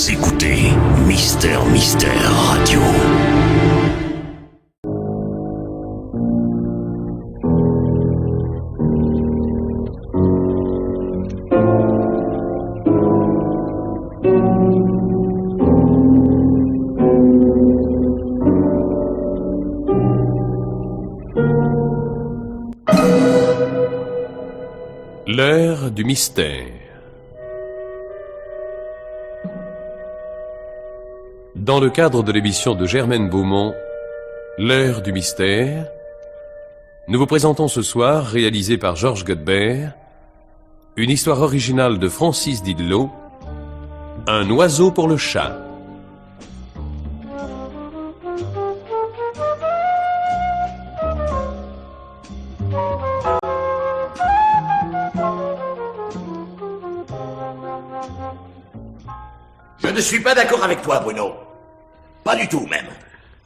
Vous écoutez Mister Radio. L'heure du mystère. Dans le cadre de l'émission de Germaine Beaumont, L'heure du mystère, nous vous présentons ce soir, réalisée par Georges Godbert, une histoire originale de Francis Didelot, Un oiseau pour le chat. Je ne suis pas d'accord avec toi, Bruno. Pas du tout, même.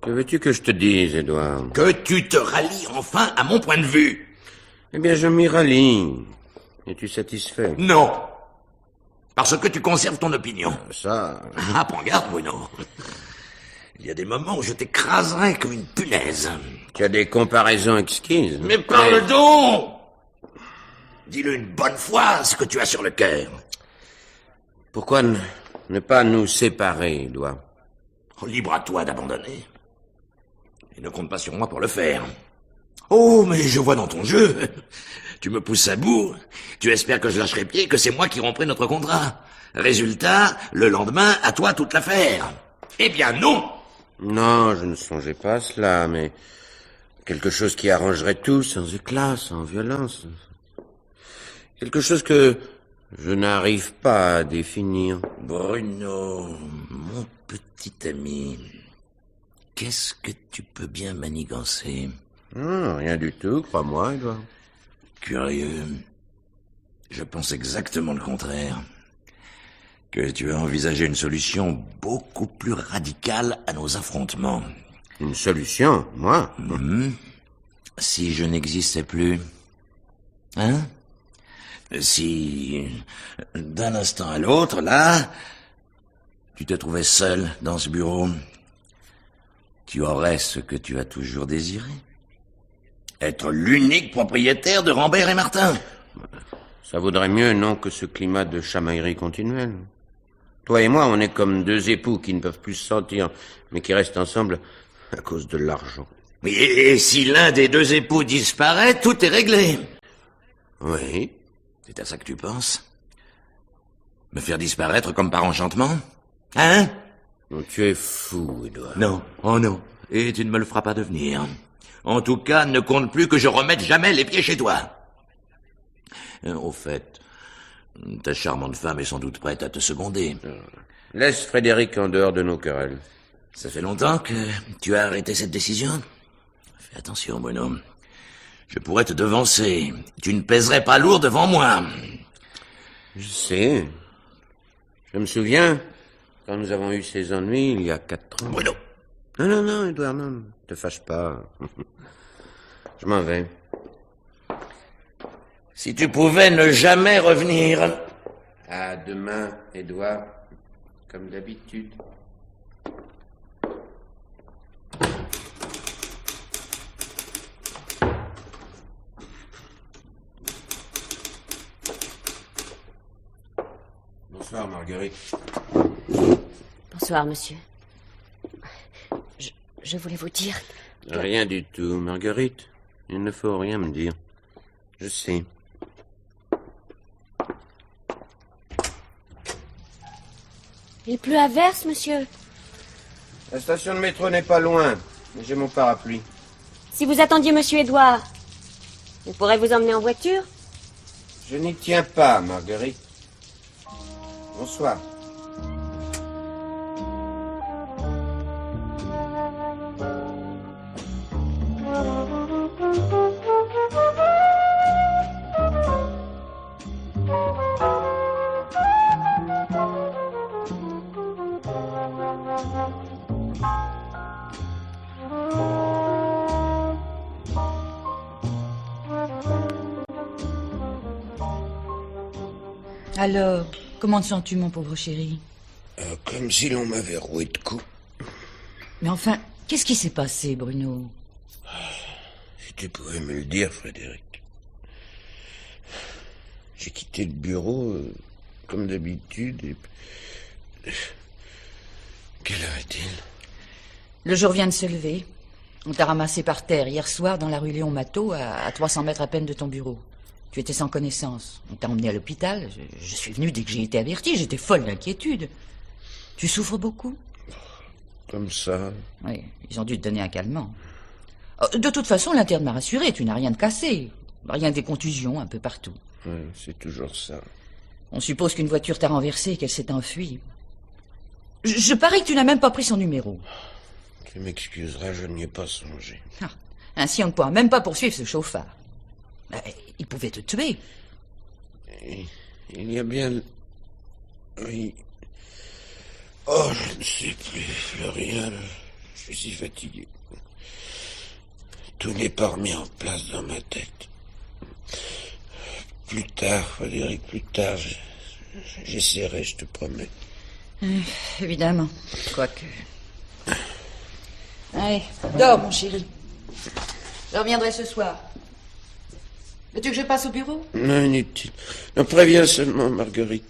Que veux-tu que je te dise, Édouard? Que tu te rallies enfin à mon point de vue. Eh bien, je m'y rallie. Es-tu satisfait? Non. Parce que tu conserves ton opinion. Ça... Ah, prends garde, Bruno. Il y a des moments où je t'écraserai comme une punaise. Tu as des comparaisons exquises. Mais parle donc! Dis-le une bonne fois, ce que tu as sur le cœur. Pourquoi ne pas nous séparer, Édouard? Libre à toi d'abandonner. Et ne compte pas sur moi pour le faire. Oh, mais je vois dans ton jeu. Tu me pousses à bout. Tu espères que je lâcherai pied, que c'est moi qui romprai notre contrat. Résultat, le lendemain, à toi toute l'affaire. Eh bien non! Non, je ne songeais pas à cela, mais quelque chose qui arrangerait tout, sans éclat, sans violence. Quelque chose que je n'arrive pas à définir. Bruno, mon petit ami, qu'est-ce que tu peux bien manigancer? Rien du tout, crois-moi, Édouard. Curieux. Je pense exactement le contraire. Que tu as envisagé une solution beaucoup plus radicale à nos affrontements. Une solution, moi? Si je n'existais plus. Hein? Si, d'un instant à l'autre, là, tu te trouvais seul dans ce bureau, tu aurais ce que tu as toujours désiré. Être l'unique propriétaire de Rambert et Martin. Ça vaudrait mieux, non, que ce climat de chamaillerie continuelle. Toi et moi, on est comme deux époux qui ne peuvent plus se sentir, mais qui restent ensemble à cause de l'argent. Et si l'un des deux époux disparaît, tout est réglé. Oui. C'est à ça que tu penses? Me faire disparaître comme par enchantement? Hein? Non, tu es fou, Édouard. Non, oh non. Et tu ne me le feras pas devenir. En tout cas, ne compte plus que je remette jamais les pieds chez toi. Au fait, ta charmante femme est sans doute prête à te seconder. Laisse Frédéric en dehors de nos querelles. Ça fait longtemps que tu as arrêté cette décision? Fais attention, Bruno. Je pourrais te devancer. Tu ne pèserais pas lourd devant moi. Je sais. Je me souviens, quand nous avons eu ces ennuis, il y a 4 ans. Bruno. Non, Édouard, non, ne te fâche pas. Je m'en vais. Si tu pouvais ne jamais revenir. À demain, Édouard, comme d'habitude. Bonsoir, Marguerite. Bonsoir, monsieur. Je voulais vous dire... Rien du tout, Marguerite. Il ne faut rien me dire. Je sais. Il pleut à verse, monsieur. La station de métro n'est pas loin, mais j'ai mon parapluie. Si vous attendiez monsieur Édouard, il pourrait vous emmener en voiture? Je n'y tiens pas, Marguerite. Bonsoir. Alors, comment te sens-tu, mon pauvre chéri? Comme si l'on m'avait roué de coups. Mais enfin, qu'est-ce qui s'est passé, Bruno? Si tu pouvais me le dire, Frédéric. J'ai quitté le bureau, comme d'habitude, et... Quelle heure est-il? Le jour vient de se lever. On t'a ramassé par terre hier soir dans la rue Léon Matteau, à 300 mètres à peine de ton bureau. Tu étais sans connaissance. On t'a emmené à l'hôpital. Je suis venu dès que j'ai été averti. J'étais folle d'inquiétude. Tu souffres beaucoup? Comme ça? Oui, ils ont dû te donner un calmant. De toute façon, l'interne m'a rassuré. Tu n'as rien de cassé. Rien que des contusions un peu partout. Ouais, c'est toujours ça. On suppose qu'une voiture t'a renversé et qu'elle s'est enfuie. Je parie que tu n'as même pas pris son numéro. Tu m'excuseras, je n'y ai pas songé. Ah, ainsi, on ne pourra même pas poursuivre ce chauffard. Il pouvait te tuer. Il y a bien... Oui. Oh, je ne sais plus rien. Je suis si fatigué. Tout n'est pas remis en place dans ma tête. Plus tard, Frédéric, plus tard, j'essaierai, je te promets. Évidemment, quoique... Allez, dors, mon chéri. Je reviendrai ce soir. Veux-tu que je passe au bureau? Non, inutile. Non, préviens seulement Marguerite.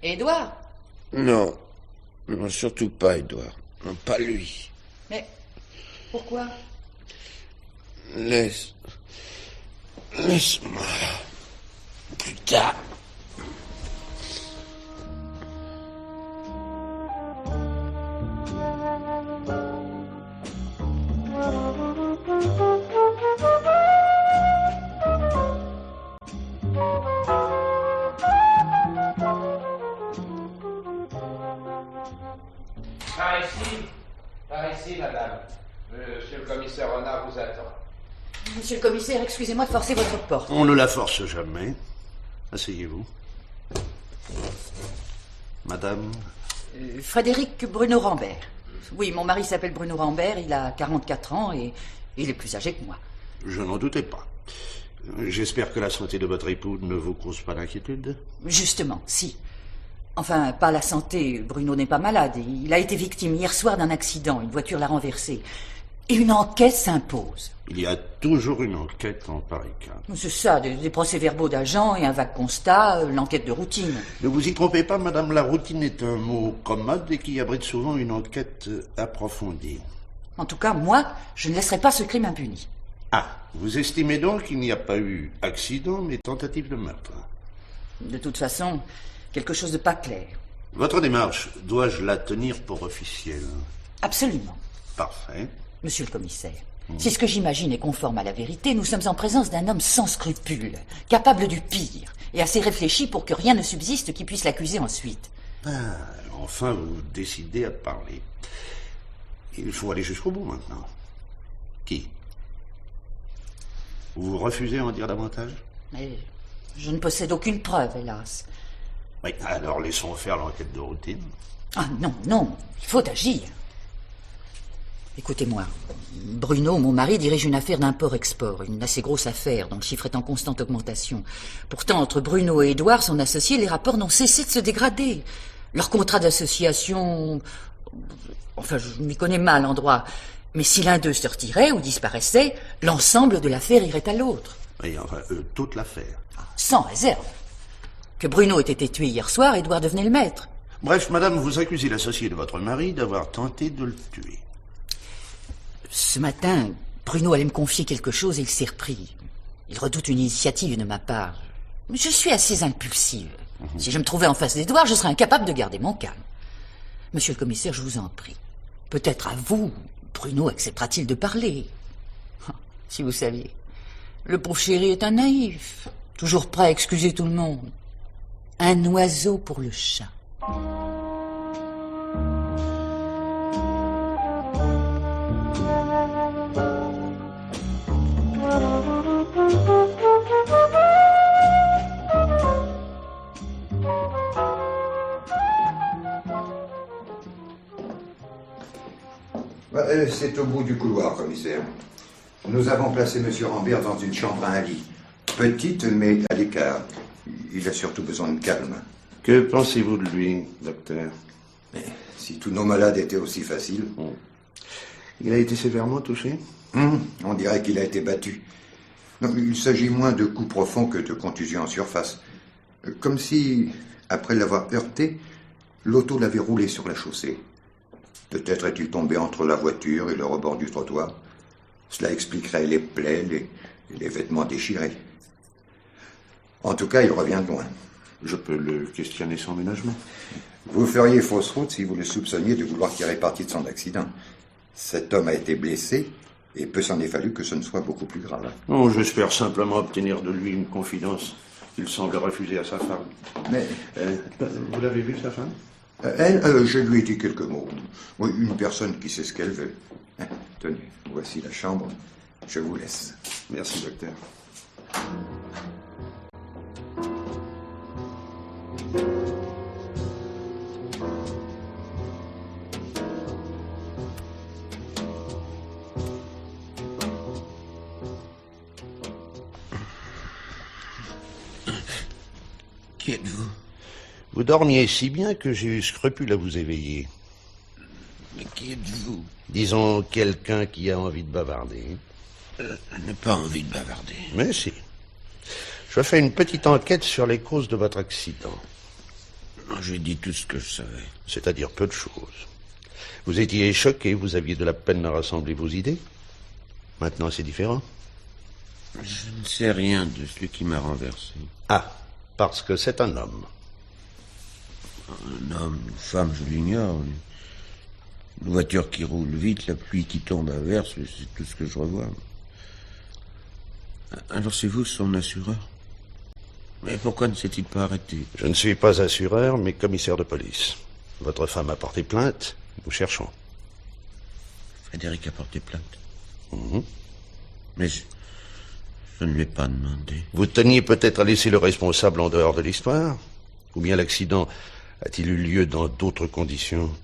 Et Édouard? Non. Non, surtout pas Édouard. Non, pas lui. Mais pourquoi? Laisse-moi. Plus tard. Par ici, madame. Monsieur le commissaire Renard vous attend. Monsieur le commissaire, excusez-moi de forcer votre porte. On ne la force jamais. Asseyez-vous. Madame? Frédéric Bruno Rambert. Oui, mon mari s'appelle Bruno Rambert, il a 44 ans et il est plus âgé que moi. Je n'en doutais pas. J'espère que la santé de votre époux ne vous cause pas d'inquiétude? Justement, si. Enfin, pas la santé, Bruno n'est pas malade. Il a été victime hier soir d'un accident, une voiture l'a renversé. Et une enquête s'impose. Il y a toujours une enquête en pareil cas. C'est ça, des procès-verbaux d'agents et un vague constat, l'enquête de routine. Ne vous y trompez pas, madame, la routine est un mot commode et qui abrite souvent une enquête approfondie. En tout cas, moi, je ne laisserai pas ce crime impuni. Ah, vous estimez donc qu'il n'y a pas eu accident, mais tentative de meurtre? De toute façon, quelque chose de pas clair. Votre démarche, dois-je la tenir pour officielle? Absolument. Parfait. Monsieur le commissaire, si ce que j'imagine est conforme à la vérité, nous sommes en présence d'un homme sans scrupules, capable du pire, et assez réfléchi pour que rien ne subsiste qui puisse l'accuser ensuite. Ah, enfin, vous décidez à parler. Il faut aller jusqu'au bout maintenant. Qui? Vous refusez à en dire davantage? Mais je ne possède aucune preuve, hélas. Oui, alors laissons faire l'enquête de routine. Ah non, non, il faut agir. Écoutez-moi, Bruno, mon mari, dirige une affaire d'import-export, une assez grosse affaire dont le chiffre est en constante augmentation. Pourtant, entre Bruno et Édouard, son associé, les rapports n'ont cessé de se dégrader. Leur contrat d'association... Enfin, je m'y connais mal en droit. Mais si l'un d'eux se retirait ou disparaissait, l'ensemble de l'affaire irait à l'autre. Oui, enfin, toute l'affaire. Sans réserve. Que Bruno ait été tué hier soir, Édouard devenait le maître. Bref, madame, vous accusez l'associé de votre mari d'avoir tenté de le tuer. Ce matin, Bruno allait me confier quelque chose et il s'est repris. Il redoute une initiative de ma part. Je suis assez impulsive. Si je me trouvais en face d'Édouard, je serais incapable de garder mon calme. Monsieur le commissaire, je vous en prie. Peut-être à vous, Bruno acceptera-t-il de parler. Si vous saviez, le pauvre chéri est un naïf, toujours prêt à excuser tout le monde. Un oiseau pour le chat. C'est au bout du couloir, commissaire. Nous avons placé M. Rambert dans une chambre à un lit. Petite, mais à l'écart. Il a surtout besoin de calme. Que pensez-vous de lui, docteur? Si tous nos malades étaient aussi faciles. Il a été sévèrement touché? On dirait qu'il a été battu. Non, il s'agit moins de coups profonds que de contusions en surface. Comme si, après l'avoir heurté, l'auto l'avait roulé sur la chaussée. Peut-être est-il tombé entre la voiture et le rebord du trottoir. Cela expliquerait les plaies, les vêtements déchirés. En tout cas, il revient de loin. Je peux le questionner sans ménagement. Vous feriez fausse route si vous le soupçonniez de vouloir tirer parti de son accident. Cet homme a été blessé, et peu s'en est fallu que ce ne soit beaucoup plus grave. Non, j'espère simplement obtenir de lui une confidence. Il semble refuser à sa femme. Mais... vous l'avez vu, sa femme? Je lui ai dit quelques mots. Oui, une personne qui sait ce qu'elle veut. Tenez, voici la chambre. Je vous laisse. Merci, docteur. Qui êtes-vous? Vous dormiez si bien que j'ai eu scrupule à vous éveiller. Mais qui êtes-vous? Disons quelqu'un qui a envie de bavarder. Je n'ai pas envie de bavarder. Mais si. Je fais une petite enquête sur les causes de votre accident. J'ai dit tout ce que je savais. C'est-à-dire peu de choses. Vous étiez choqué, vous aviez de la peine à rassembler vos idées. Maintenant, c'est différent. Je ne sais rien de celui qui m'a renversé. Ah, parce que c'est un homme. Un homme, une femme, je l'ignore. Une voiture qui roule vite, la pluie qui tombe à verse, c'est tout ce que je revois. Alors c'est vous son assureur? Mais pourquoi ne s'est-il pas arrêté? Je ne suis pas assureur, mais commissaire de police. Votre femme a porté plainte, nous cherchons. Frédéric a porté plainte. Mhm. Mais je ne lui ai pas demandé. Vous teniez peut-être à laisser le responsable en dehors de l'histoire? Ou bien l'accident a-t-il eu lieu dans d'autres conditions?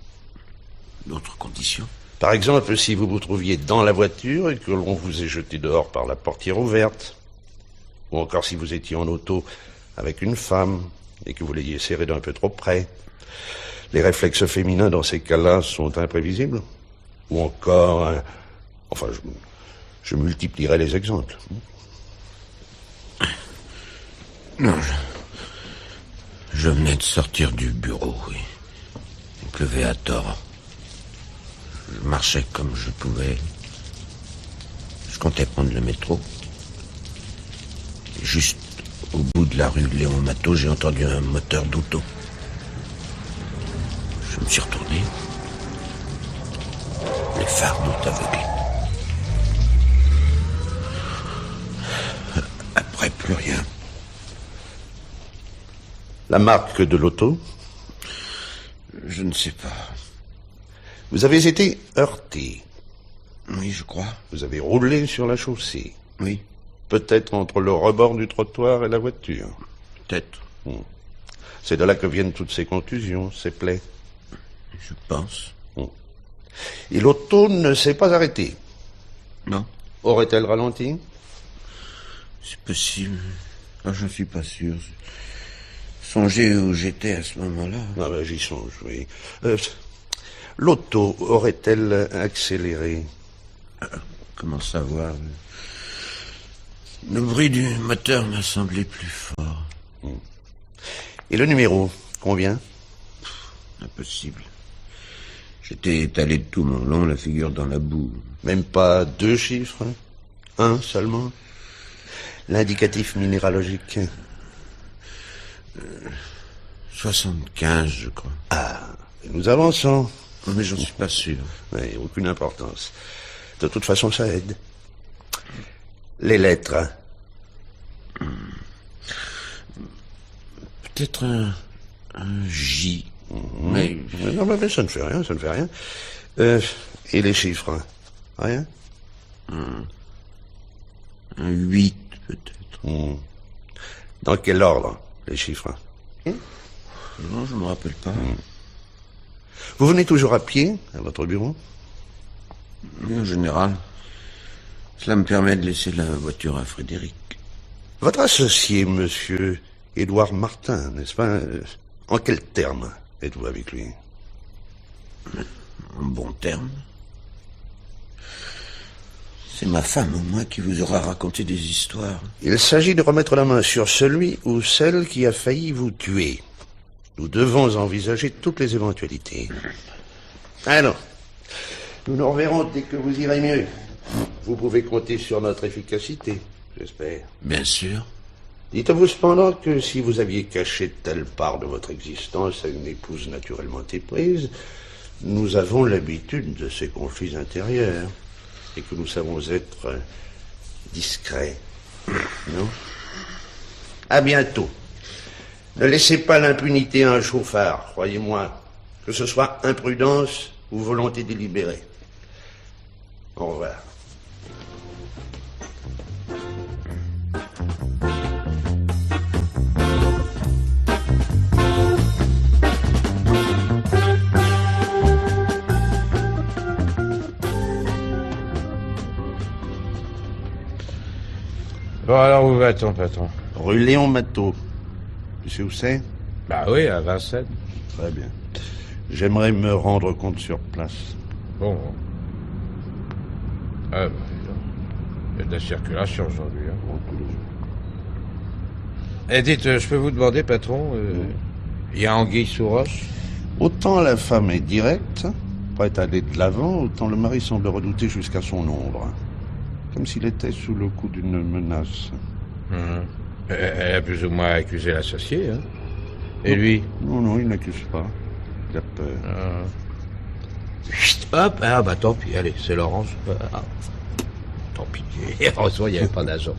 D'autres conditions? Par exemple, si vous vous trouviez dans la voiture et que l'on vous ait jeté dehors par la portière ouverte. Ou encore si vous étiez en auto avec une femme et que vous l'ayez serrée d'un peu trop près. Les réflexes féminins dans ces cas-là sont imprévisibles. Ou encore... Enfin, je multiplierai les exemples. Non, je venais de sortir du bureau, oui. Il pleuvait à tort. Je marchais comme je pouvais. Je comptais prendre le métro. Et juste au bout de la rue Léon Mathot, j'ai entendu un moteur d'auto. Je me suis retourné. Les phares m'ont aveuglé. Après, plus rien. La marque de l'auto? Je ne sais pas. Vous avez été heurté. Oui, je crois. Vous avez roulé sur la chaussée. Oui. Peut-être entre le rebord du trottoir et la voiture. Peut-être. C'est de là que viennent toutes ces contusions, ces plaies. Je pense. Et l'auto ne s'est pas arrêtée? Non. Aurait-elle ralenti? C'est possible. Je ne suis pas sûr. Songez où j'étais à ce moment-là. Ah ben, j'y songe, oui. L'auto aurait-elle accéléré? Comment savoir? Le bruit du moteur m'a semblé plus fort. Et le numéro, combien? Impossible. J'étais étalé de tout mon long, la figure dans la boue. Même pas 2 chiffres? Un seulement? L'indicatif minéralogique? 75, je crois. Ah, nous avançons. Mais j'en suis pas sûr. Oui, aucune importance. De toute façon, ça aide. Les lettres. Peut-être un J. Mais... Non, mais ça ne fait rien, ça ne fait rien. Et les chiffres? Rien? Un 8, peut-être. Dans quel ordre, les chiffres? Non, je ne me rappelle pas. Vous venez toujours à pied, à votre bureau? Oui, en général. Cela me permet de laisser la voiture à Frédéric. Votre associé, monsieur Édouard Martin, n'est-ce pas? En quels termes êtes-vous avec lui? En bon terme. C'est ma femme, au moins, qui vous aura raconté des histoires. Il s'agit de remettre la main sur celui ou celle qui a failli vous tuer. Nous devons envisager toutes les éventualités. Alors, nous nous reverrons dès que vous irez mieux. Vous pouvez compter sur notre efficacité, j'espère. Bien sûr. Dites-vous cependant que si vous aviez caché telle part de votre existence à une épouse naturellement éprise, nous avons l'habitude de ces conflits intérieurs et que nous savons être discrets. Non? À bientôt. Ne laissez pas l'impunité à un chauffard, croyez-moi, que ce soit imprudence ou volonté délibérée. Au revoir. Bon, alors où va-t-on, patron? Rue Léon Matteau. Tu sais où c'est? Bah oui, à Vincennes. Très bien. J'aimerais me rendre compte sur place. Bon. Ah, bah, il y a de la circulation aujourd'hui. Hein. Et dites, je peux vous demander, patron, il y a anguille sous roche? Autant la femme est directe, prête à aller de l'avant, autant le mari semble redouter jusqu'à son ombre. Comme s'il était sous le coup d'une menace. Elle a plus ou moins accusé l'associé, hein? Et lui? Non, il n'accuse pas. Il a peur. Chut, hop, ah bah tant pis, allez, c'est Laurence. Tant pis, heureusement il n'y avait pas d'agent.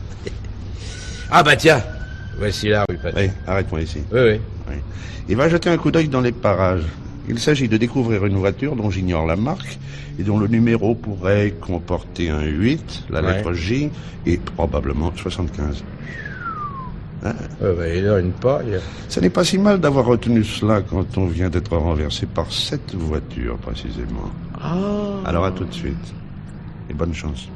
Ah bah tiens, voici la rue, patron. Oui, arrête-moi ici. Oui. Il va jeter un coup d'œil dans les parages. Il s'agit de découvrir une voiture dont j'ignore la marque et dont le numéro pourrait comporter un 8, la lettre J et probablement 75. Bah, il a une paille. Ce n'est pas si mal d'avoir retenu cela quand on vient d'être renversé par cette voiture, précisément. Alors à tout de suite. Et bonne chance.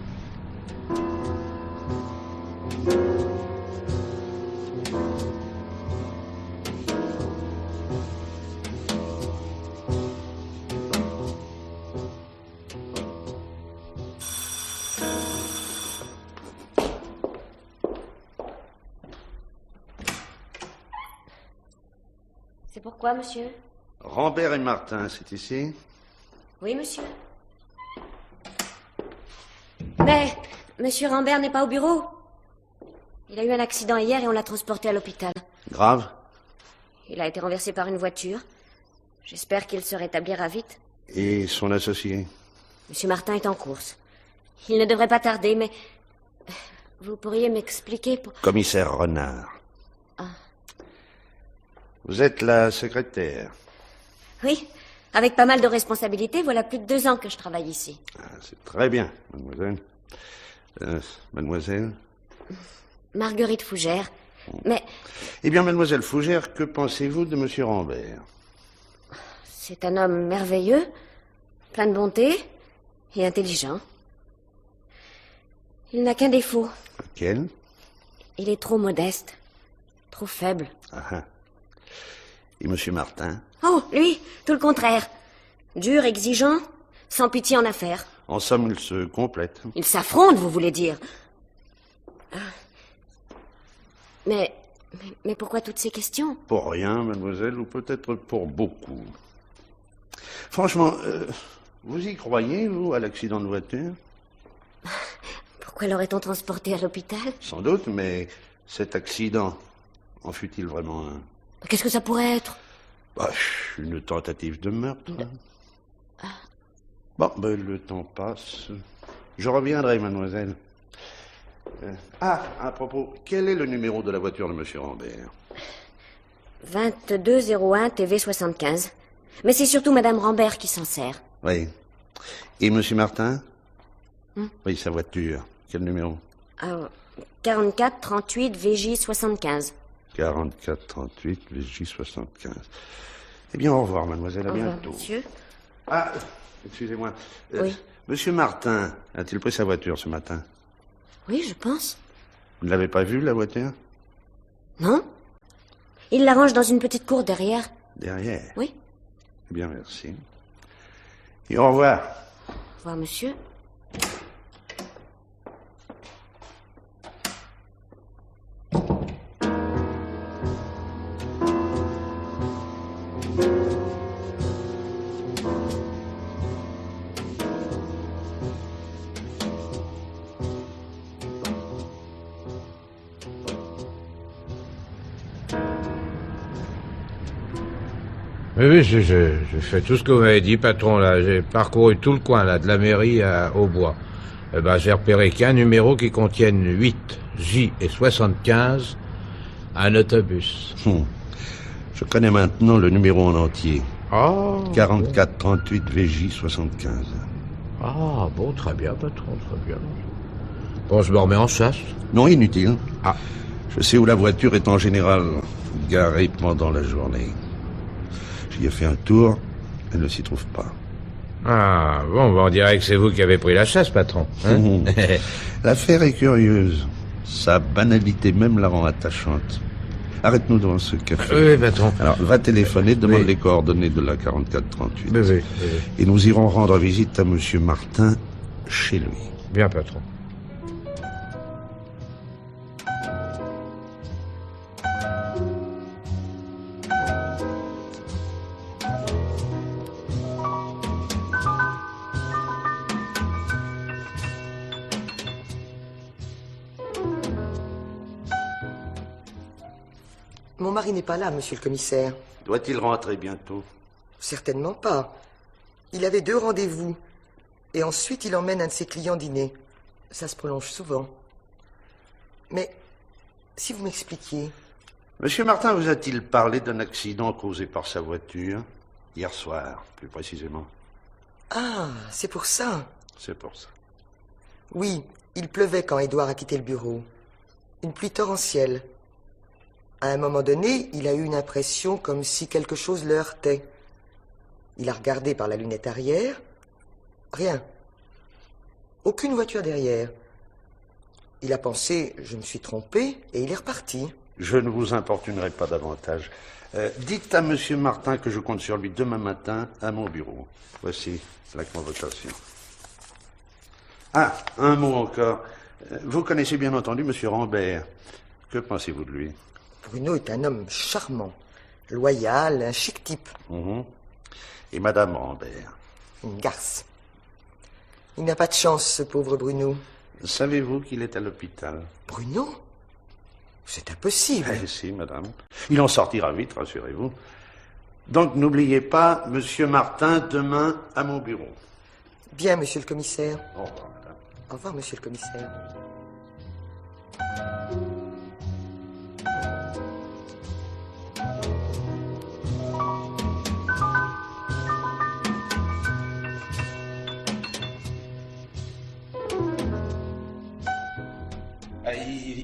C'est pourquoi, monsieur? Rambert et Martin, c'est ici? Oui, monsieur. Mais monsieur Rambert n'est pas au bureau. Il a eu un accident hier et on l'a transporté à l'hôpital. Grave? Il a été renversé par une voiture. J'espère qu'il se rétablira vite. Et son associé? Monsieur Martin est en course. Il ne devrait pas tarder, mais... Vous pourriez m'expliquer pour... Commissaire Renard. Vous êtes la secrétaire? Oui, avec pas mal de responsabilités, voilà plus de 2 ans que je travaille ici. C'est très bien, mademoiselle. Mademoiselle? Marguerite Fougère. Mais... Eh bien, mademoiselle Fougère, que pensez-vous de monsieur Rambert? C'est un homme merveilleux, plein de bonté et intelligent. Il n'a qu'un défaut. Quel? Il est trop modeste, trop faible. Et monsieur Martin? Oh, lui, tout le contraire. Dur, exigeant, sans pitié en affaires. En somme, ils se complètent. Ils s'affrontent, vous voulez dire. Mais pourquoi toutes ces questions? Pour rien, mademoiselle, ou peut-être pour beaucoup. Franchement, vous y croyez, vous, à l'accident de voiture? Pourquoi l'aurait-on transporté à l'hôpital? Sans doute, mais cet accident, en fut-il vraiment un? Qu'est-ce que ça pourrait être? Une tentative de meurtre. Bon, le temps passe. Je reviendrai, mademoiselle. À propos, quel est le numéro de la voiture de monsieur Rambert? 2201 TV 75. Mais c'est surtout madame Rambert qui s'en sert. Oui. Et monsieur Martin? Oui, sa voiture. Quel numéro? 44 38 VJ 75. 44 38 VJ 75. Eh bien, au revoir, mademoiselle. À bientôt. Au revoir, monsieur. Excusez-moi. Oui. Monsieur Martin a-t-il pris sa voiture ce matin? Oui, je pense. Vous ne l'avez pas vue, la voiture? Non. Il la range dans une petite cour derrière. Derrière? Oui. Eh bien, merci. Et au revoir. Au revoir, monsieur. Oui, j'ai fait tout ce que vous m'avez dit, patron, là. J'ai parcouru tout le coin, là, de la mairie au bois. Eh ben, j'ai repéré qu'un numéro qui contienne 8 J et 75, un autobus. Je connais maintenant le numéro en entier. Oh. 4438 VJ 75. Ah, bon, très bien, patron, très bien. Bon, je me remets en chasse. Non, inutile. Ah. Je sais où la voiture est en général garée pendant la journée. J'y ai fait un tour, elle ne s'y trouve pas. Ah, bon, on dirait que c'est vous qui avez pris la chasse, patron. Hein? L'affaire est curieuse. Sa banalité même la rend attachante. Arrête-nous devant ce café. Oui, patron. Alors, va téléphoner, demande Oui. les coordonnées de la 4438. Oui. Et nous irons rendre visite à Monsieur Martin chez lui. Bien, patron. Mon mari n'est pas là, monsieur le commissaire. Doit-il rentrer bientôt? Certainement pas. Il avait 2 rendez-vous. Et ensuite, il emmène un de ses clients dîner. Ça se prolonge souvent. Mais, si vous m'expliquiez... Monsieur Martin vous a-t-il parlé d'un accident causé par sa voiture? Hier soir, plus précisément. Ah, c'est pour ça. C'est pour ça. Oui, il pleuvait quand Édouard a quitté le bureau. Une pluie torrentielle. À un moment donné, il a eu une impression comme si quelque chose le heurtait. Il a regardé par la lunette arrière. Rien. Aucune voiture derrière. Il a pensé, je me suis trompé, et il est reparti. Je ne vous importunerai pas davantage. Dites à Monsieur Martin que je compte sur lui demain matin à mon bureau. Voici la convocation. Ah, un mot encore. Vous connaissez bien entendu Monsieur Rambert. Que pensez-vous de lui? Bruno est un homme charmant, loyal, un chic type. Et Madame Rambert? Une garce. Il n'a pas de chance, ce pauvre Bruno. Savez-vous qu'il est à l'hôpital? Bruno? C'est impossible. Eh si, madame. Il en sortira vite, rassurez-vous. Donc, n'oubliez pas, Monsieur Martin, demain, à mon bureau. Bien, monsieur le commissaire. Au revoir, madame. Au revoir, monsieur le commissaire.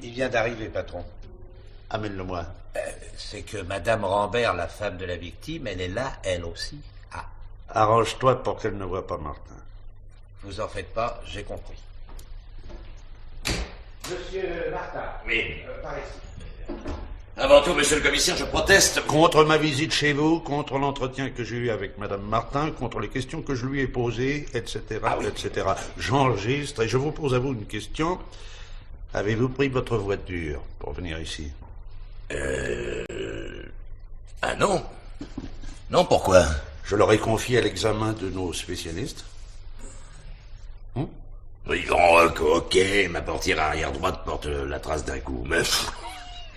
Il vient d'arriver, patron. Amène-le-moi. C'est que Madame Rambert, la femme de la victime, elle est là, elle aussi. Ah, Arrange-toi pour qu'elle ne voie pas Martin. vous en faites pas, j'ai compris. Monsieur Martin. Oui. Par ici. Avant tout, monsieur le commissaire, je proteste. Contre ma visite chez vous, contre l'entretien que j'ai eu avec Madame Martin, contre les questions que je lui ai posées, etc., etc. J'enregistre et je vous pose à vous une question. Avez-vous pris votre voiture pour venir ici? Ah non. Non, pourquoi? Je l'aurais confié à l'examen de nos spécialistes. Oui, bon, ok, ma portière arrière droite porte la trace d'un coup, mais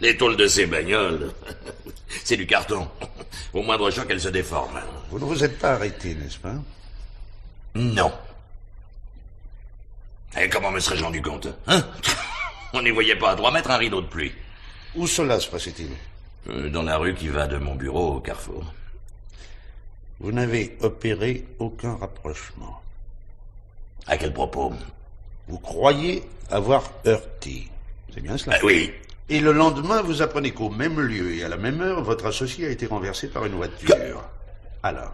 les tôles de ces bagnoles, c'est du carton. Au moindre choc, elles se déforment. Vous ne vous êtes pas arrêté, n'est-ce pas? Non. Et comment me serais-je rendu compte, hein? On n'y voyait pas à 3 mètres un rideau de pluie. Où cela se passait-il? Dans la rue qui va de mon bureau au carrefour. Vous n'avez opéré aucun rapprochement. À quel propos? Vous croyez avoir heurté. C'est bien cela? Oui. Et le lendemain, vous apprenez qu'au même lieu et à la même heure, votre associé a été renversé par une voiture. Alors?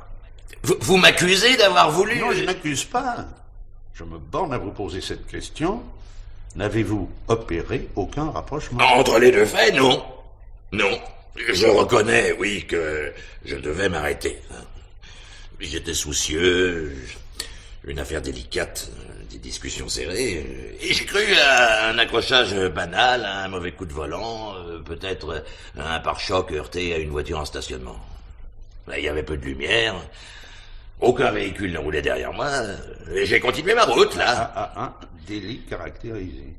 Vous m'accusez d'avoir voulu... Non, je n'accuse pas. Je me borne à vous poser cette question. N'avez-vous opéré aucun rapprochement? Entre les deux faits, non. Non. Je reconnais, oui, que je devais m'arrêter. J'étais soucieux, Une affaire délicate, des discussions serrées, et j'ai cru à un accrochage banal, à un mauvais coup de volant, peut-être un pare-choc heurté à une voiture en stationnement. Là, il y avait peu de lumière, aucun véhicule ne roulait derrière moi, et j'ai continué ma route, là. Un délit caractérisé.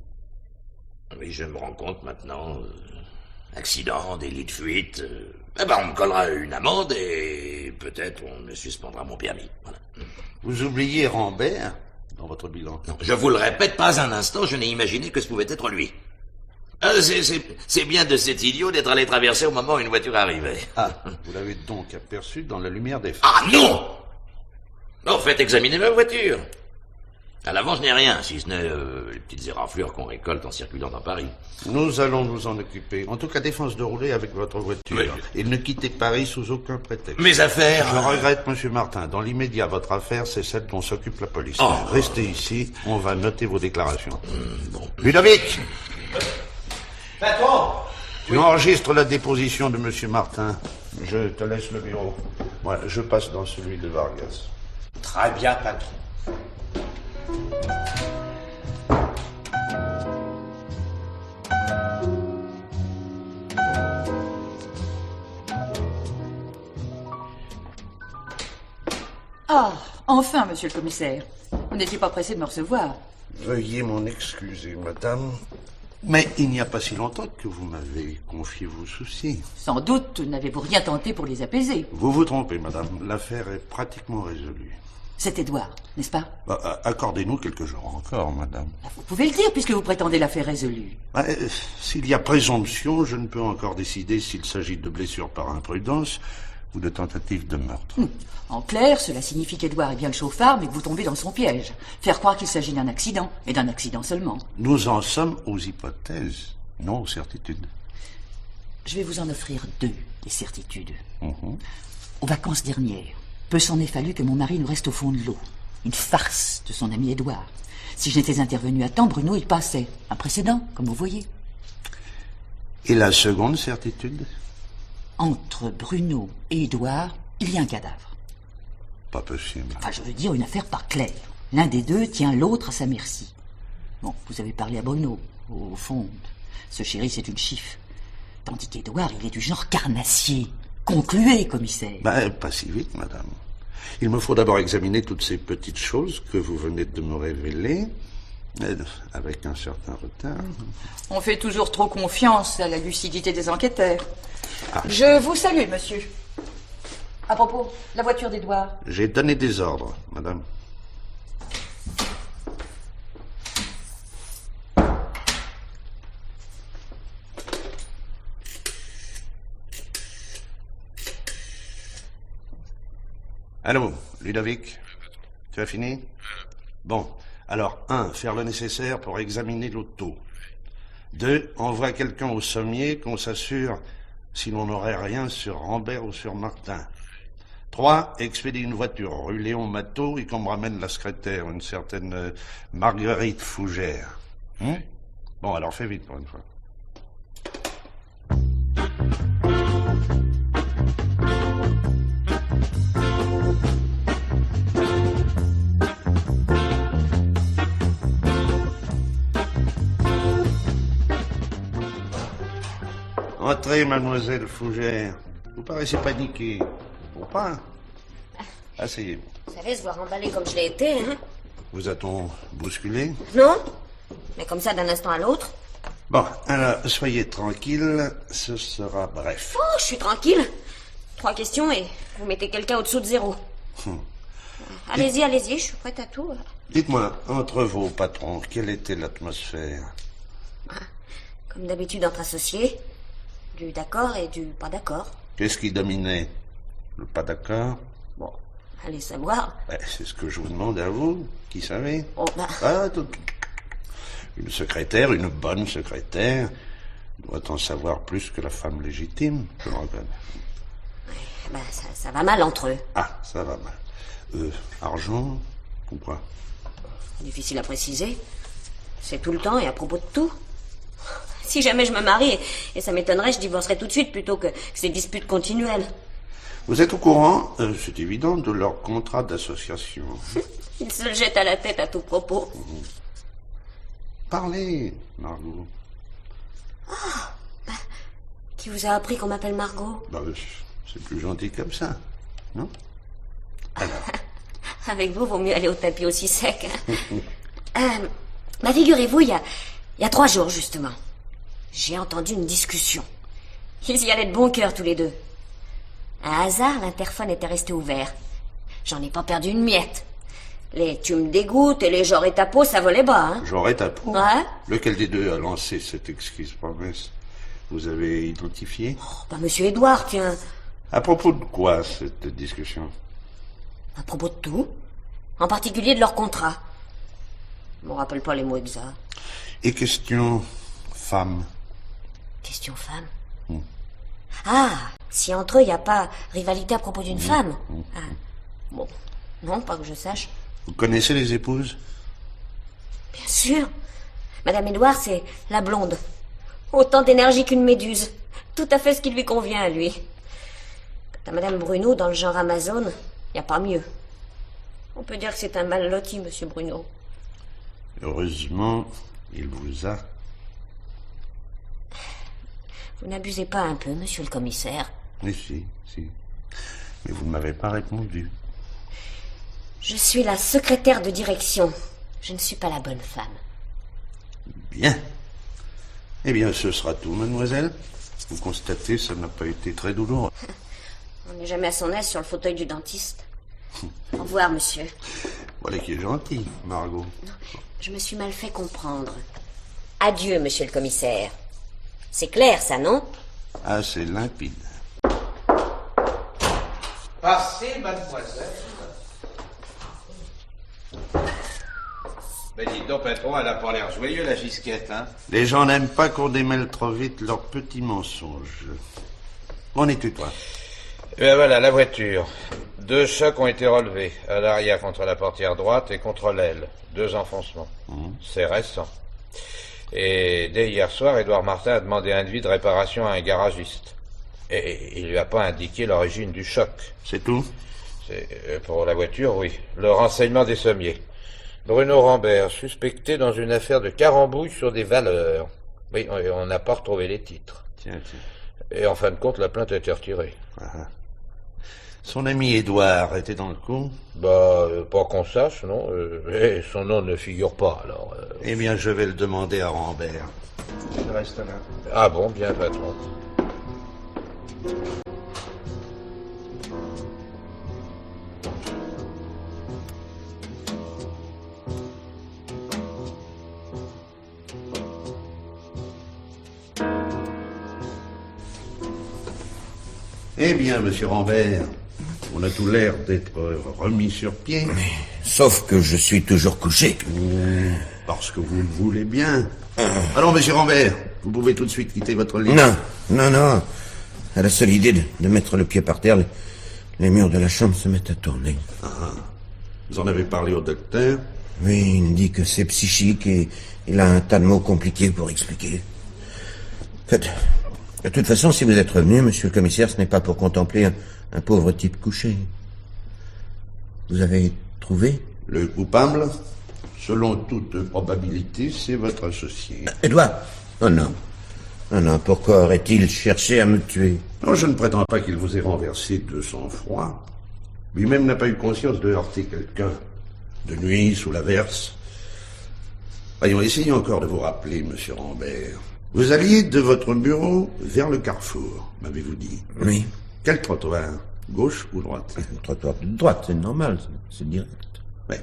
Oui, je me rends compte maintenant, accident, délit de fuite, on me collera une amende, et peut-être on me suspendra mon permis, voilà. Vous oubliez Rambert dans votre bilan? Non, je vous le répète, pas un instant, je n'ai imaginé que ce pouvait être lui. C'est bien de cet idiot d'être allé traverser au moment où une voiture arrivait. Ah, vous l'avez donc aperçu dans la lumière des phares. Ah non! Non, faites examiner ma voiture. À l'avant, je n'ai rien, si ce n'est les petites éraflures qu'on récolte en circulant dans Paris. Nous allons nous en occuper. En tout cas, défense de rouler avec votre voiture. Oui. Et ne quittez Paris sous aucun prétexte. Mes affaires... Je regrette, monsieur Martin. Dans l'immédiat, votre affaire, c'est celle dont s'occupe la police. Oh. Restez ici, on va noter vos déclarations. Bon. Ludovic! Patron! Tu enregistres la déposition de monsieur Martin. Je te laisse le bureau. Moi, je passe dans celui de Vargas. Très bien, patron. Ah, enfin, monsieur le commissaire. Vous n'étiez pas pressé de me recevoir. Veuillez m'en excuser, madame. Mais il n'y a pas si longtemps que vous m'avez confié vos soucis. Sans doute n'avez-vous rien tenté pour les apaiser. Vous vous trompez, madame. L'affaire est pratiquement résolue. C'est Édouard, n'est-ce pas? Accordez-nous quelques jours encore, madame. Vous pouvez le dire puisque vous prétendez l'affaire résolue. S'il y a présomption, je ne peux encore décider s'il s'agit de blessure par imprudence ou de tentative de meurtre. En clair, cela signifie qu'Édouard est bien le chauffard, mais que vous tombez dans son piège. Faire croire qu'il s'agit d'un accident, et d'un accident seulement. Nous en sommes aux hypothèses, non aux certitudes. Je vais vous en offrir deux, des certitudes. Aux vacances dernières, peu s'en est fallu que mon mari nous reste au fond de l'eau. Une farce de son ami Édouard. Si je n'étais intervenu à temps, Bruno, il passait. Un précédent, comme vous voyez. Et la seconde certitude? Entre Bruno et Édouard, il y a un cadavre. Pas possible. Enfin, je veux dire une affaire pas claire. L'un des deux tient l'autre à sa merci. Bon, vous avez parlé à Bruno. Au fond, ce chéri, c'est une chiffe. Tandis qu'Édouard, il est du genre carnassier. Concluez, commissaire. Pas si vite, madame. Il me faut d'abord examiner toutes ces petites choses que vous venez de me révéler, avec un certain retard. On fait toujours trop confiance à la lucidité des enquêteurs. Je vous salue, monsieur. À propos, la voiture d'Édouard. J'ai donné des ordres, madame. Allô, Ludovic? Tu as fini? Bon, alors, 1, faire le nécessaire pour examiner l'auto. 2, envoie quelqu'un au sommier qu'on s'assure si l'on n'aurait rien sur Rambert ou sur Martin. 3, expédier une voiture rue Léon Matteau et qu'on me ramène la secrétaire, une certaine Marguerite Fougère. Bon, alors fais vite pour une fois. Entrez, mademoiselle Fougère. Vous paraissez paniquée. Pourquoi? Asseyez-vous. Vous savez, se voir emballé comme je l'ai été, hein? Vous a-t-on bousculé? Non? Mais comme ça, d'un instant à l'autre. Bon, alors, soyez tranquille, ce sera bref. Oh, je suis tranquille. 3 questions et vous mettez quelqu'un au-dessous de 0. Allez-y, allez-y, je suis prête à tout. Dites-moi, entre vos patrons, quelle était l'atmosphère? Comme d'habitude entre associés, du d'accord et du pas d'accord. Qu'est-ce qui dominait? Le pas d'accord? Bon, allez savoir. C'est ce que je vous demande à vous, qui savez? Une secrétaire, une bonne secrétaire, doit en savoir plus que la femme légitime, je le reconnais. Ça va mal entre eux. Ah, ça va mal. Argent ou quoi? Difficile à préciser. C'est tout le temps et à propos de tout. Si jamais je me marie, et ça m'étonnerait, je divorcerais tout de suite plutôt que ces disputes continuelles. Vous êtes au courant, c'est évident, de leur contrat d'association. Il se le jette à la tête à tout propos. Parlez, Margot. Qui vous a appris qu'on m'appelle Margot? Bah, c'est plus gentil comme ça, non? Alors. Avec vous, vaut mieux aller au tapis aussi sec. Figurez-vous, il y a 3 jours, justement, j'ai entendu une discussion. Ils y allaient de bon cœur, tous les deux. À hasard, l'interphone était resté ouvert. J'en ai pas perdu une miette. Les « tu me dégoûtes » et les « j'aurai ta peau », ça volait bas, hein. J'aurai ta peau? Ouais. Lequel des deux a lancé cette exquise promesse? Vous avez identifié? Monsieur Édouard, tiens. À propos de quoi, cette discussion? À propos de tout. En particulier de leur contrat. Je me rappelle pas les mots exacts. Et question femme? Question femme? Ah, si entre eux, il n'y a pas rivalité à propos d'une femme. Ah. Bon, non, pas que je sache. Vous connaissez les épouses? Bien sûr. Madame Édouard, c'est la blonde. Autant d'énergie qu'une méduse. Tout à fait ce qui lui convient à lui. Quant à Madame Bruno, dans le genre Amazon, il n'y a pas mieux. On peut dire que c'est un mal loti, Monsieur Bruno. Heureusement, il vous a. Vous n'abusez pas un peu, Monsieur le commissaire? Mais si. Mais vous ne m'avez pas répondu. Je suis la secrétaire de direction. Je ne suis pas la bonne femme. Bien. Eh bien, ce sera tout, mademoiselle. Vous constatez, ça n'a pas été très douloureux. On n'est jamais à son aise sur le fauteuil du dentiste. Au revoir, monsieur. Voilà qui est gentil, Margot. Non, je me suis mal fait comprendre. Adieu, monsieur le commissaire. C'est clair, ça, non? Ah, c'est limpide. Passez, mademoiselle. Ben dites donc, patron, elle a pas l'air joyeux, la Gisquette, hein? Les gens n'aiment pas qu'on démêle trop vite leurs petits mensonges. On est toi. Et ben voilà, la voiture. 2 chocs ont été relevés, à l'arrière contre la portière droite et contre l'aile. 2 enfoncements. C'est récent. Et dès hier soir, Édouard Martin a demandé un devis de réparation à un garagiste. Et il lui a pas indiqué l'origine du choc. C'est tout? C'est pour la voiture, oui. Le renseignement des sommiers. Bruno Rambert, suspecté dans une affaire de carambouille sur des valeurs. Oui, on n'a pas retrouvé les titres. Tiens. Et en fin de compte, la plainte a été retirée. Ah. Son ami Édouard était dans le coup? Pas qu'on sache, non. Et son nom ne figure pas, alors... Eh bien, je vais le demander à Rambert. Je reste là. Ah bon, bien, patron. Eh bien, monsieur Rambert, on a tout l'air d'être remis sur pied. Mais, sauf que je suis toujours couché. Parce que vous le voulez bien. Alors, monsieur Rambert, vous pouvez tout de suite quitter votre lit. Non. À la seule idée de mettre le pied par terre, les murs de la chambre se mettent à tourner. Vous en avez parlé au docteur? Oui, il me dit que c'est psychique et il a un tas de mots compliqués pour expliquer. En fait, de toute façon, si vous êtes revenu, monsieur le commissaire, ce n'est pas pour contempler un pauvre type couché. Vous avez trouvé? Le coupable, selon toute probabilité, c'est votre associé. Édouard? Oh non. Oh non, pourquoi aurait-il cherché à me tuer? Non, je ne prétends pas qu'il vous ait renversé de sang-froid. Lui-même n'a pas eu conscience de heurter quelqu'un. De nuit, sous l'averse. Voyons, essayez encore de vous rappeler, monsieur Rambert. Vous alliez de votre bureau vers le carrefour, m'avez-vous dit? Oui. Quel trottoir? Gauche ou droite? Le trottoir de droite, c'est normal, c'est direct. Oui.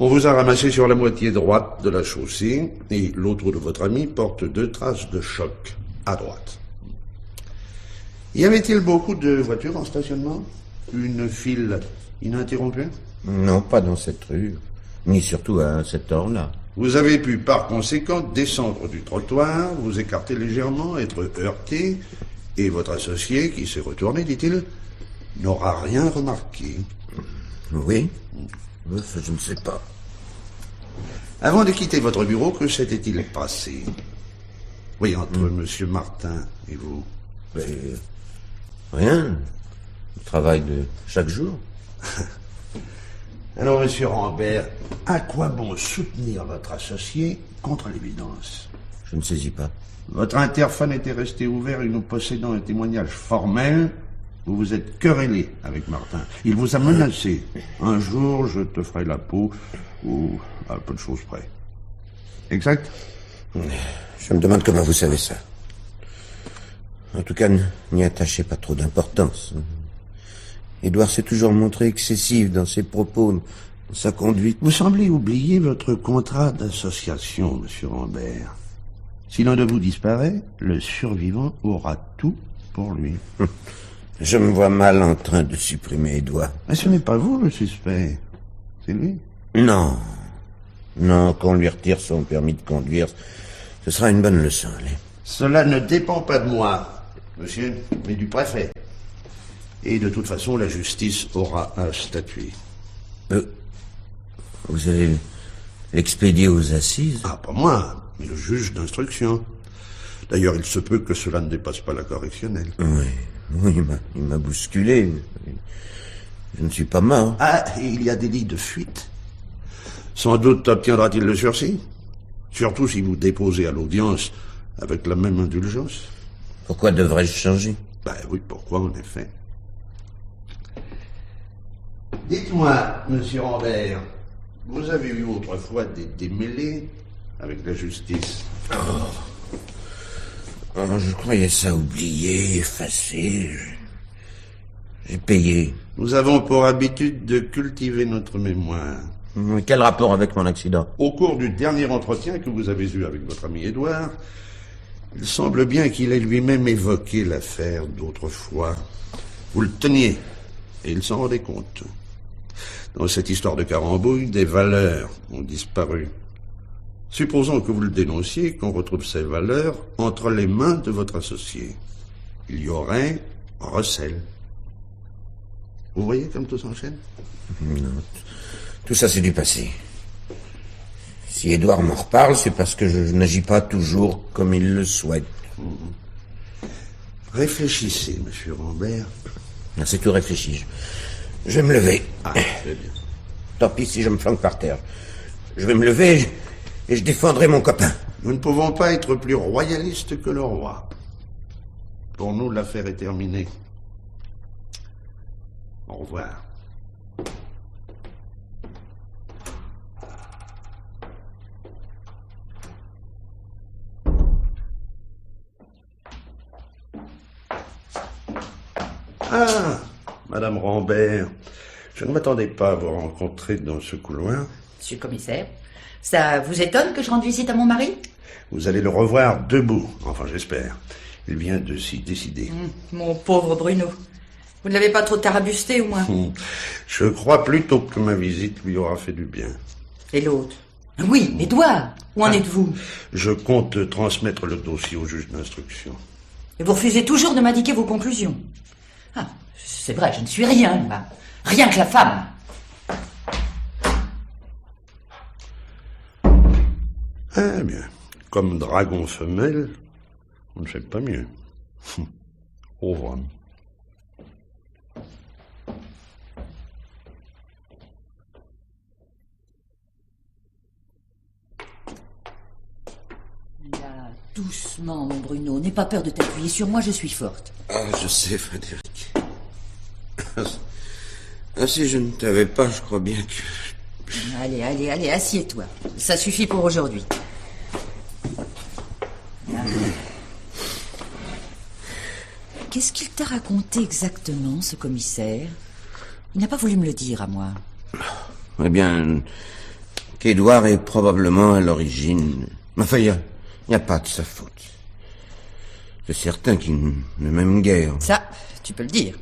On vous a ramassé sur la moitié droite de la chaussée, et l'autre de votre ami porte 2 traces de choc, à droite. Y avait-il beaucoup de voitures en stationnement? Une file ininterrompue? Non, pas dans cette rue, ni surtout à cette heure-là. Vous avez pu, par conséquent, descendre du trottoir, vous écarter légèrement, être heurté, et votre associé, qui s'est retourné, dit-il, n'aura rien remarqué. Oui? Je ne sais pas. Avant de quitter votre bureau, que s'était-il passé? Oui, entre Monsieur Martin et vous. Rien. travail de chaque jour. Alors, monsieur Rambert, à quoi bon soutenir votre associé contre l'évidence? Je ne saisis pas. Votre interphone était resté ouvert et nous possédons un témoignage formel. Vous vous êtes querellé avec Martin. Il vous a menacé. Un jour, je te ferai la peau, ou à peu de choses près. Exact? Je me demande comment vous savez ça. En tout cas, n'y attachez pas trop d'importance. Édouard s'est toujours montré excessif dans ses propos, dans sa conduite. Vous semblez oublier votre contrat d'association, monsieur Rambert. Si l'un de vous disparaît, le survivant aura tout pour lui. Je me vois mal en train de supprimer Édouard. Mais ce n'est pas vous le suspect, c'est lui. Non. Non, qu'on lui retire son permis de conduire, ce sera une bonne leçon, allez. Cela ne dépend pas de moi, monsieur, mais du préfet. Et de toute façon, la justice aura à statuer. Vous allez l'expédier aux assises? Ah, pas moi, mais le juge d'instruction. D'ailleurs, il se peut que cela ne dépasse pas la correctionnelle. Oui, il m'a bousculé. Je ne suis pas mort. Ah, et il y a délit de fuite. Sans doute obtiendra-t-il le sursis. Surtout si vous déposez à l'audience avec la même indulgence. Pourquoi devrais-je changer? Oui, pourquoi en effet. Dites-moi, monsieur Rambert, vous avez eu autrefois des démêlés avec la justice? Je croyais ça oublié, effacé. J'ai payé. Nous avons pour habitude de cultiver notre mémoire. Quel rapport avec mon accident? Au cours du dernier entretien que vous avez eu avec votre ami Édouard, il semble bien qu'il ait lui-même évoqué l'affaire d'autrefois. Vous le teniez, et il s'en rendait compte. Dans cette histoire de carambouille, des valeurs ont disparu. Supposons que vous le dénonciez, qu'on retrouve ces valeurs entre les mains de votre associé. Il y aurait recel. Vous voyez comme tout s'enchaîne? Non, tout ça c'est du passé. Si Édouard m'en reparle, c'est parce que je n'agis pas toujours comme il le souhaite. Réfléchissez, monsieur Rambert. C'est tout réfléchi. Je vais me lever. Très bien. Tant pis si je me flanque par terre. Je vais me lever et je défendrai mon copain. Nous ne pouvons pas être plus royalistes que le roi. Pour nous, l'affaire est terminée. Au revoir. Ah, Madame Rambert, je ne m'attendais pas à vous rencontrer dans ce couloir. Monsieur le commissaire, ça vous étonne que je rende visite à mon mari? Vous allez le revoir debout, enfin j'espère. Il vient de s'y décider. Mon pauvre Bruno. Vous ne l'avez pas trop tarabusté, au moins? Je crois plutôt que ma visite lui aura fait du bien. Et l'autre? Oui, Édouard. Où en êtes-vous? Je compte transmettre le dossier au juge d'instruction. Et vous refusez toujours de m'indiquer vos conclusions? Ah, c'est vrai, je ne suis rien, moi. Rien que la femme. Eh bien, comme dragon femelle, on ne fait pas mieux. Au revoir. Là, doucement, mon Bruno. N'aie pas peur de t'appuyer sur moi, je suis forte. Ah, je sais, Frédéric. Si je ne t'avais pas, je crois bien que... Allez, assieds-toi. Ça suffit pour aujourd'hui. Qu'est-ce qu'il t'a raconté exactement, ce commissaire? Il n'a pas voulu me le dire à moi. Eh bien, qu'Édouard est probablement à l'origine. Enfin, il n'y a pas de sa faute. C'est certain qu'il ne m'aime guère. Ça, tu peux le dire.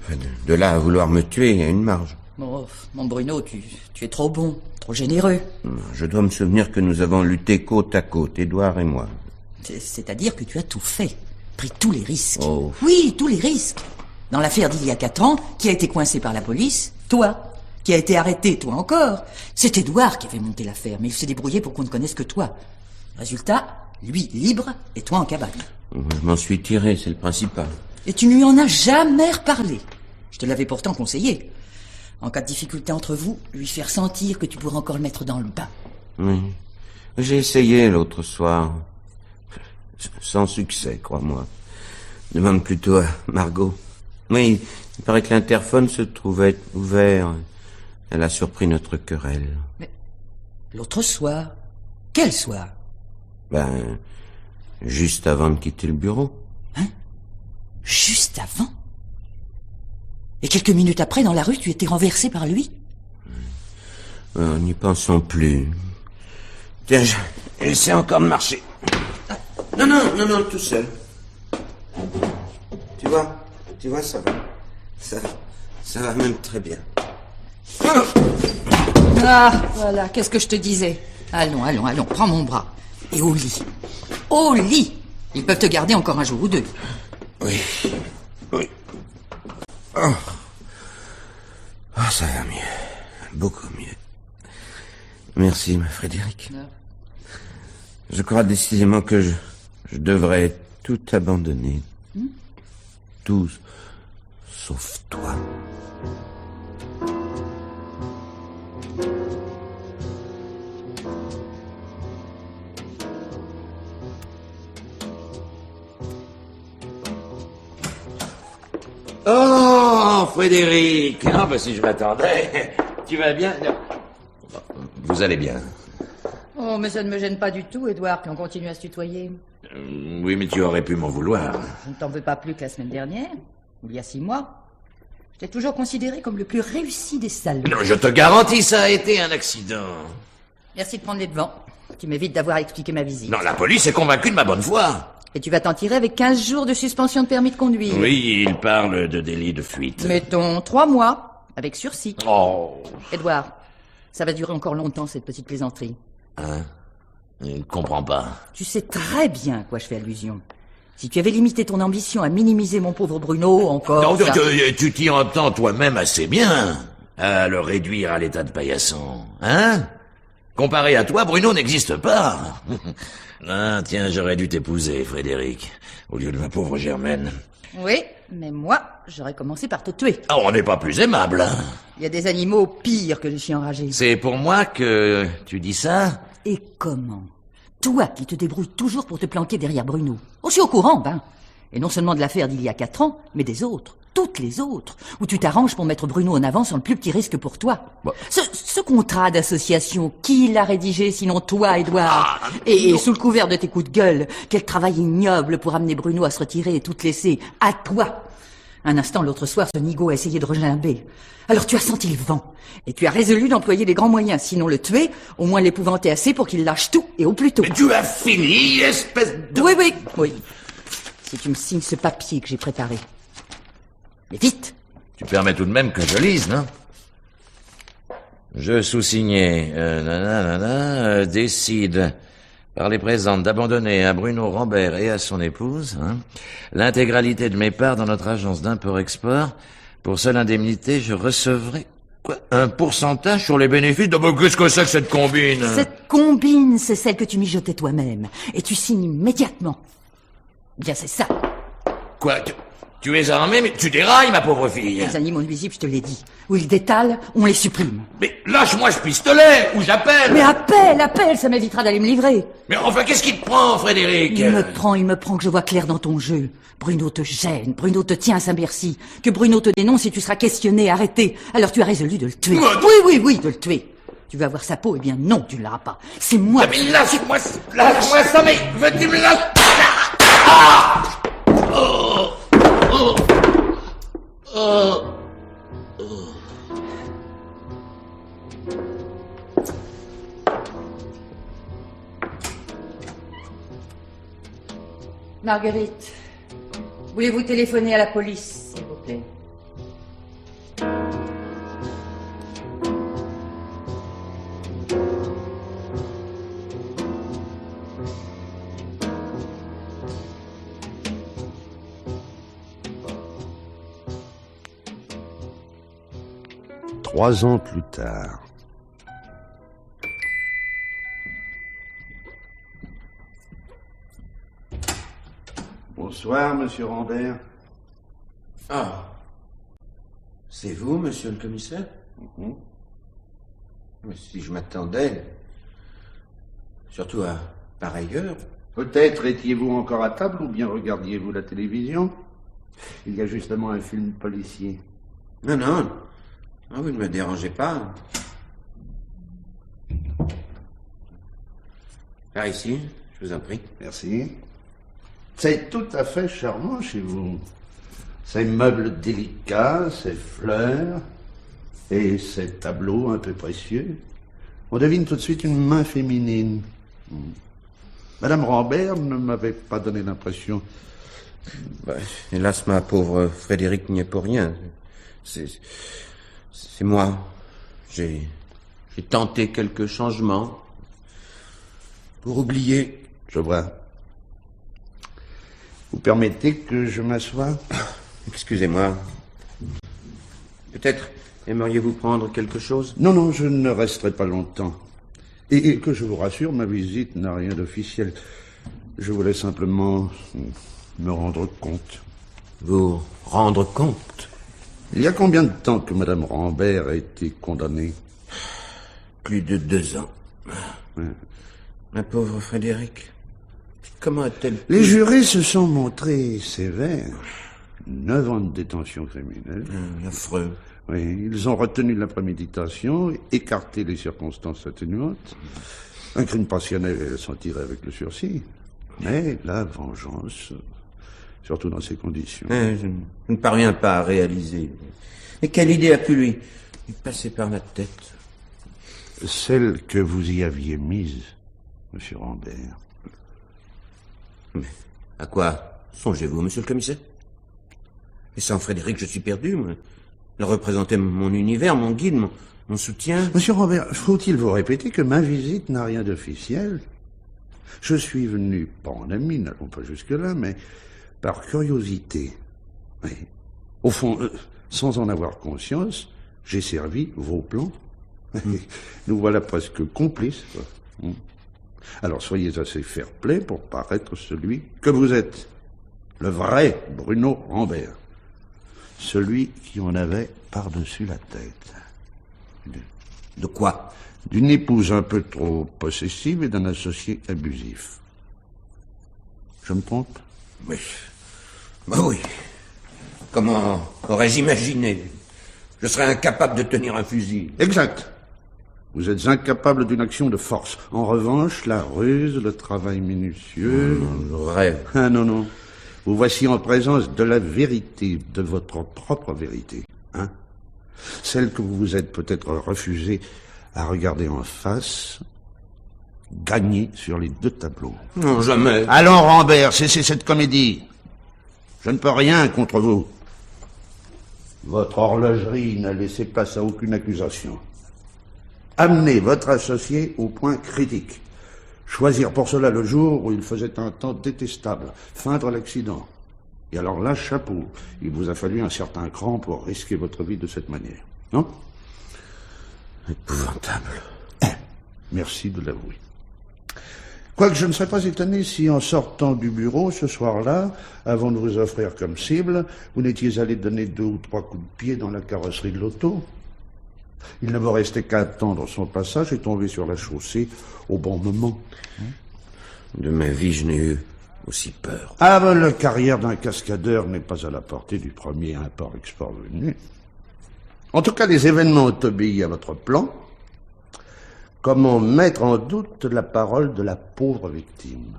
De là à vouloir me tuer, il y a une marge. Oh, mon Bruno, tu es trop bon, trop généreux. Je dois me souvenir que nous avons lutté côte à côte, Édouard et moi. C'est-à-dire que tu as tout fait, pris tous les risques. Oh. Oui, tous les risques. Dans l'affaire d'il y a 4 ans, qui a été coincé par la police? Toi. Qui a été arrêté? Toi encore. C'est Édouard qui avait monté l'affaire, mais il s'est débrouillé pour qu'on ne connaisse que toi. Résultat, lui libre et toi en cabane. Je m'en suis tiré, c'est le principal. Et tu ne lui en as jamais reparlé. Je te l'avais pourtant conseillé. En cas de difficulté entre vous, lui faire sentir que tu pourras encore le mettre dans le bain. Oui. J'ai essayé l'autre soir. Sans succès, crois-moi. Demande plutôt à Margot. Oui, il paraît que l'interphone se trouvait ouvert. Elle a surpris notre querelle. Mais l'autre soir? Quel soir? Ben, juste avant de quitter le bureau. Hein? Juste avant? Et quelques minutes après, dans la rue, tu étais renversé par lui? N'y pensons plus. Tiens, j'essaie encore de marcher. Non, tout seul. Tu vois, ça va. Ça va même très bien. Ah, voilà, qu'est-ce que je te disais? Allons, prends mon bras. Et au lit. Au lit! Ils peuvent te garder encore un jour ou deux. Oui. Oh, ça va mieux. Beaucoup mieux. Merci, ma Frédéric. Non. Je crois décidément que je devrais tout abandonner. Tout, sauf toi. Oh, Frédéric. Ah, ben si je m'attendais. Tu vas bien? Vous allez bien. Oh, mais ça ne me gêne pas du tout, Édouard, qu'on continue à se tutoyer. Oui, mais tu aurais pu m'en vouloir. Je ne t'en veux pas plus que la semaine dernière, ou il y a 6 mois. Je t'ai toujours considéré comme le plus réussi des salauds. Non, je te garantis, ça a été un accident. Merci de prendre les devants. Tu m'évites d'avoir expliqué ma visite. Non, la police est convaincue de ma bonne foi. Et tu vas t'en tirer avec 15 jours de suspension de permis de conduire. Oui, il parle de délit de fuite. Mettons 3 mois, avec sursis. Oh. Édouard, ça va durer encore longtemps, cette petite plaisanterie. Hein? Je ne comprends pas. Tu sais très bien à quoi je fais allusion. Si tu avais limité ton ambition à minimiser mon pauvre Bruno, encore... Non, ça- tu t'y entends toi-même assez bien. À le réduire à l'état de paillasson. Hein? Comparé à toi, Bruno n'existe pas. Ah, tiens, j'aurais dû t'épouser, Frédéric, au lieu de ma pauvre Germaine. Oui, mais moi, j'aurais commencé par te tuer. Ah, on n'est pas plus aimable. Hein? Il y a des animaux pires que les chiens enragés. C'est pour moi que tu dis ça? Et comment? Toi qui te débrouilles toujours pour te planquer derrière Bruno. Aussi au courant, ben. Et non seulement de l'affaire d'il y a 4 ans, mais des autres. Toutes les autres. Où tu t'arranges pour mettre Bruno en avant sans le plus petit risque pour toi. Bah. Ce contrat d'association, qui l'a rédigé sinon toi, Édouard? Et sous le couvert de tes coups de gueule, quel travail ignoble pour amener Bruno à se retirer et tout te laisser à toi. Un instant, l'autre soir, ce nigaud a essayé de regimber. Alors tu as senti le vent. Et tu as résolu d'employer les grands moyens, sinon le tuer, au moins l'épouvanter assez pour qu'il lâche tout, et au plus tôt. Mais tu as fini, espèce de... Oui. Si tu me signes ce papier que j'ai préparé. Mais vite! Tu permets tout de même que je lise, non? Je sous-signé, décide par les présentes d'abandonner à Bruno Rambert et à son épouse l'intégralité de mes parts dans notre agence d'import-export. Pour seule indemnité, je recevrai un pourcentage sur les bénéfices de... Qu'est-ce que c'est que cette combine? Cette combine, c'est celle que tu mijotais toi-même. Et tu signes immédiatement. Bien, c'est ça. Quoi? Tu es armé, mais tu dérailles, ma pauvre fille. Les animaux nuisibles, je te l'ai dit. Où ils détalent, on les supprime. Mais lâche-moi ce pistolet, ou j'appelle. Mais appelle, ça m'évitera d'aller me livrer. Mais enfin, qu'est-ce qui te prend, Frédéric? Il me prend que je vois clair dans ton jeu. Bruno te gêne, Bruno te tient à Saint-Bercy. Que Bruno te dénonce et tu seras questionné, arrêté. Alors tu as résolu de le tuer. Oui, de le tuer. Tu veux avoir sa peau? Eh bien non, tu ne l'auras pas. C'est moi. Mais lâche-moi ça, mais veux-tu me lâcher? Ah! Marguerite, voulez-vous téléphoner à la police, s'il vous plaît? Trois ans plus tard. Bonsoir, monsieur Rambert. Ah. C'est vous, monsieur le commissaire? Mais si je m'attendais, surtout à pareille heure. Peut-être étiez-vous encore à table ou bien regardiez-vous la télévision? Il y a justement un film policier. Non, non. Ah, vous ne me dérangez pas. Par ici, je vous en prie. Merci. C'est tout à fait charmant chez vous. Ces meubles délicats, ces fleurs et ces tableaux un peu précieux. On devine tout de suite une main féminine. Madame Rambert ne m'avait pas donné l'impression. Bah, hélas, ma pauvre Frédéric n'y est pour rien. C'est moi. J'ai tenté quelques changements pour oublier. Je vois. Vous permettez que je m'assoie? Excusez-moi. Peut-être aimeriez-vous prendre quelque chose? Non, non, je ne resterai pas longtemps. Et que je vous rassure, ma visite n'a rien d'officiel. Je voulais simplement me rendre compte. Vous rendre compte? Il y a combien de temps que Madame Rambert a été condamnée? Plus de 2 ans. Ouais. Ma pauvre Frédéric. Comment a-t-elle pu... Les jurés se sont montrés sévères. 9 ans de détention criminelle. Affreux. Oui, ils ont retenu la préméditation, écarté les circonstances atténuantes. Un crime passionnel s'en tirait avec le sursis. Mais la vengeance, surtout dans ces conditions... Je ne parviens pas à réaliser. Mais quelle idée a pu lui passer par la tête? Celle que vous y aviez mise, monsieur Rambert. Mais à quoi songez-vous, monsieur le commissaire? Et sans Frédéric, je suis perdu, moi. Il représentait mon univers, mon guide, mon soutien. Monsieur Rambert, faut-il vous répéter que ma visite n'a rien d'officiel? Je suis venu, pas en ami, n'allons pas jusque-là, mais par curiosité. Oui. Au fond, sans en avoir conscience, j'ai servi vos plans. Nous voilà presque complices. Alors soyez assez fair-play pour paraître celui que vous êtes. Le vrai Bruno Rambert. Celui qui en avait par-dessus la tête. De quoi? D'une épouse un peu trop possessive et d'un associé abusif. Je me trompe? Oui. Bah oui. Comment aurais-je imaginé? Je serais incapable de tenir un fusil. Exact. Vous êtes incapable d'une action de force. En revanche, la ruse, le travail minutieux... Je rêve. Ah non, non. Vous voici en présence de la vérité, de votre propre vérité. Hein? Celle que vous vous êtes peut-être refusé à regarder en face, gagner sur les 2 tableaux. Non, jamais. Allons, Rambert, cessez cette comédie. Je ne peux rien contre vous. Votre horlogerie n'a laissé place à aucune accusation. Amenez votre associé au point critique. Choisir pour cela le jour où il faisait un temps détestable. Feindre l'accident. Et alors là, chapeau. Il vous a fallu un certain cran pour risquer votre vie de cette manière. Non? Épouvantable. Merci de l'avouer. Quoique je ne serais pas étonné si, en sortant du bureau ce soir-là, avant de vous offrir comme cible, vous n'étiez allé donner 2 ou 3 coups de pied dans la carrosserie de l'auto. Il ne me restait qu'à attendre son passage et tomber sur la chaussée au bon moment. De ma vie, je n'ai eu aussi peur. Ah ben, la carrière d'un cascadeur n'est pas à la portée du premier import-export venu. En tout cas, les événements ont obéi à votre plan. Comment mettre en doute la parole de la pauvre victime?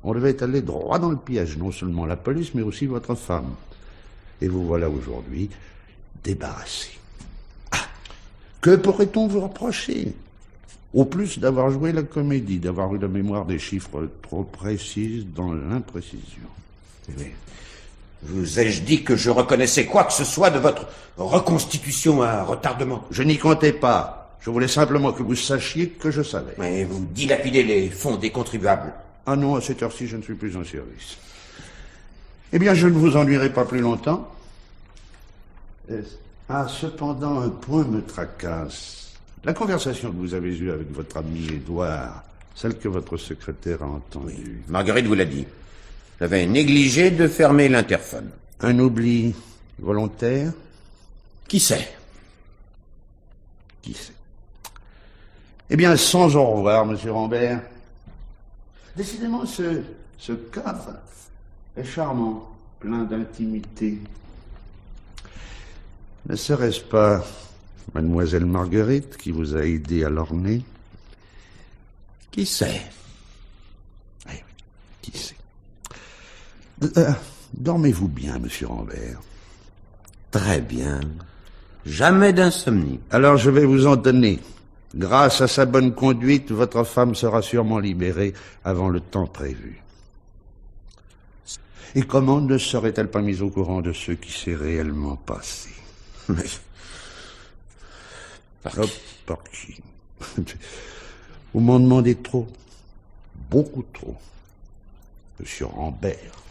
On devait aller droit dans le piège, non seulement la police, mais aussi votre femme. Et vous voilà aujourd'hui débarrassé. Que pourrait-on vous reprocher? Au plus d'avoir joué la comédie, d'avoir eu la mémoire des chiffres trop précises dans l'imprécision. Mais vous ai-je dit que je reconnaissais quoi que ce soit de votre reconstitution à retardement? Je n'y comptais pas. Je voulais simplement que vous sachiez que je savais. Mais vous dilapidez les fonds des contribuables. Ah non, à cette heure-ci, je ne suis plus en service. Eh bien, je ne vous ennuierai pas plus longtemps. Ah, cependant, un point me tracasse. La conversation que vous avez eue avec votre ami Édouard, celle que votre secrétaire a entendue. Oui, Marguerite vous l'a dit. J'avais négligé de fermer l'interphone. Un oubli volontaire? Qui sait? Qui sait? Eh bien, sans au revoir, monsieur Rambert. Décidément, ce cadre est charmant, plein d'intimité. Ne serait-ce pas mademoiselle Marguerite qui vous a aidé à l'orner? Qui sait? Eh oui, qui sait? Dormez-vous bien, monsieur Rambert. Très bien. Jamais d'insomnie. Alors je vais vous en donner. Grâce à sa bonne conduite, votre femme sera sûrement libérée avant le temps prévu. Et comment ne serait-elle pas mise au courant de ce qui s'est réellement passé? Mais... Par qui? Vous m'en demandez trop. Beaucoup trop. Monsieur Rambert.